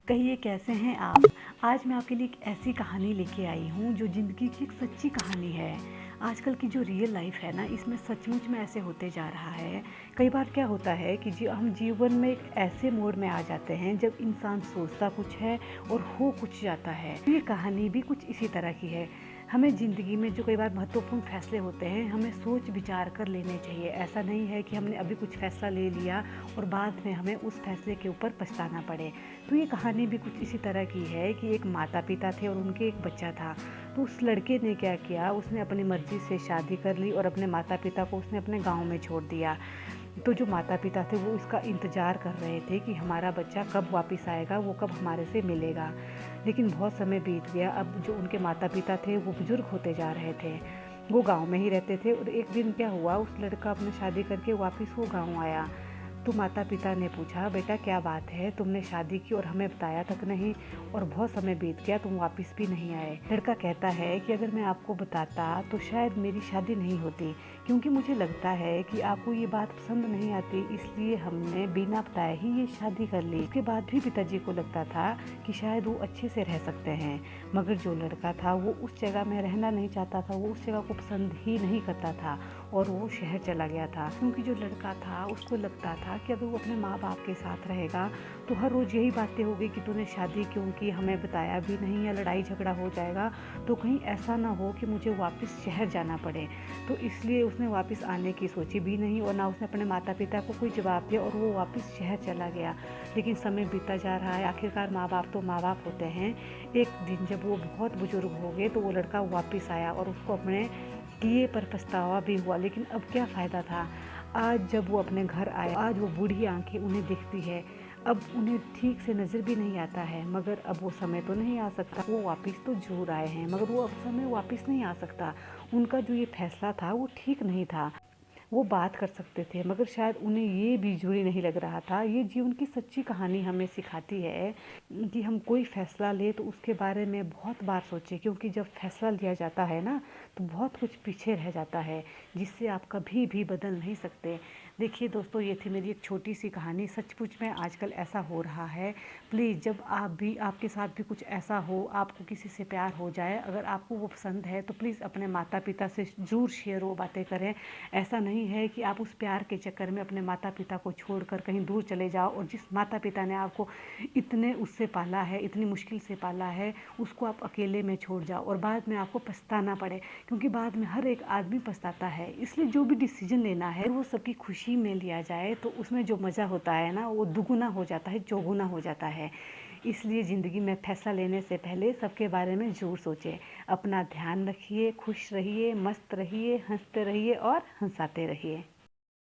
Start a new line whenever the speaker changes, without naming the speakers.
कहिए कैसे हैं आप। आज मैं आपके लिए एक ऐसी कहानी लेके आई हूँ जो ज़िंदगी की एक सच्ची कहानी है। आजकल की जो रियल लाइफ है ना, इसमें सचमुच में ऐसे होते जा रहा है। कई बार क्या होता है कि हम जीवन में एक ऐसे मोड़ में आ जाते हैं जब इंसान सोचता कुछ है और हो कुछ जाता है। तो ये कहानी भी कुछ इसी तरह की है। हमें ज़िंदगी में जो कई बार महत्वपूर्ण फैसले होते हैं, हमें सोच विचार कर लेने चाहिए। ऐसा नहीं है कि हमने अभी कुछ फ़ैसला ले लिया और बाद में हमें उस फैसले के ऊपर पछताना पड़े। तो ये कहानी भी कुछ इसी तरह की है कि एक माता पिता थे और उनके एक बच्चा था। तो उस लड़के ने क्या किया, उसने अपनी मर्ज़ी से शादी कर ली और अपने माता पिता को उसने अपने गाँव में छोड़ दिया। तो जो माता पिता थे वो इसका इंतज़ार कर रहे थे कि हमारा बच्चा कब वापस आएगा, वो कब हमारे से मिलेगा। लेकिन बहुत समय बीत गया। अब जो उनके माता पिता थे वो बुज़ुर्ग होते जा रहे थे। वो गाँव में ही रहते थे और एक दिन क्या हुआ, उस लड़का अपनी शादी करके वापस वो गाँव आया। तो माता पिता ने पूछा, बेटा क्या बात है, तुमने शादी की और हमें बताया तक नहीं, और बहुत समय बीत गया, तुम वापस भी नहीं आए। लड़का कहता है कि अगर मैं आपको बताता तो शायद मेरी शादी नहीं होती, क्योंकि मुझे लगता है कि आपको ये बात पसंद नहीं आती, इसलिए हमने बिना बताए ही ये शादी कर ली। उसके बाद भी पिताजी को लगता था कि शायद वो अच्छे से रह सकते हैं, मगर जो लड़का था वो उस जगह में रहना नहीं चाहता था, वो उस जगह को पसंद ही नहीं करता था और वो शहर चला गया था। क्योंकि जो लड़का था उसको लगता था कि अगर वो अपने माँ बाप के साथ रहेगा तो हर रोज़ यही बातें होगी कि तूने शादी क्यों की, हमें बताया भी नहीं, या लड़ाई झगड़ा हो जाएगा तो कहीं ऐसा ना हो कि मुझे वापस शहर जाना पड़े। तो इसलिए उसने वापस आने की सोची भी नहीं और ना उसने अपने माता पिता को कोई जवाब दिया और वो वापस शहर चला गया। लेकिन समय बीता जा रहा है, आखिरकार माँ बाप तो माँ बाप होते हैं। एक दिन जब वो बहुत बुजुर्ग हो गए तो वो लड़का वापस आया और उसको अपने किए पर पछतावा भी हुआ। लेकिन अब क्या फ़ायदा था। आज जब वो अपने घर आया, आज वो बूढ़ी आंखें उन्हें दिखती है। अब उन्हें ठीक से नज़र भी नहीं आता है, मगर अब वो समय तो नहीं आ सकता। वो वापस तो ज़रूर आए हैं, मगर वो अब समय वापस नहीं आ सकता। उनका जो ये फैसला था वो ठीक नहीं था। वो बात कर सकते थे, मगर शायद उन्हें ये भी ज़रूरी नहीं लग रहा था। ये जीवन की सच्ची कहानी हमें सिखाती है कि हम कोई फ़ैसला ले तो उसके बारे में बहुत बार सोचें, क्योंकि जब फ़ैसला लिया जाता है ना तो बहुत कुछ पीछे रह जाता है जिससे आप कभी भी बदल नहीं सकते। देखिए दोस्तों, ये थी मेरी एक छोटी सी कहानी। सचमुच में आजकल ऐसा हो रहा है। प्लीज़ जब आप भी, आपके साथ भी कुछ ऐसा हो, आपको किसी से प्यार हो जाए, अगर आपको वो पसंद है तो प्लीज़ अपने माता पिता से ज़रूर शेयर वो बातें करें। ऐसा नहीं है कि आप उस प्यार के चक्कर में अपने माता पिता को छोड़कर कहीं दूर चले जाओ और जिस माता पिता ने आपको इतने उससे पाला है, इतनी मुश्किल से पाला है, उसको आप अकेले में छोड़ जाओ और बाद में आपको पछताना पड़े। क्योंकि बाद में हर एक आदमी पछताता है। इसलिए जो भी डिसीजन लेना है वो सबकी खुशी में लिया जाए तो उसमें जो मज़ा होता है ना, वो दुगुना हो जाता है, चौगुना हो जाता है। इसलिए ज़िंदगी में फ़ैसला लेने से पहले सबके बारे में ज़रूर सोचें। अपना ध्यान रखिए, खुश रहिए, मस्त रहिए, हंसते रहिए और हंसाते रहिए।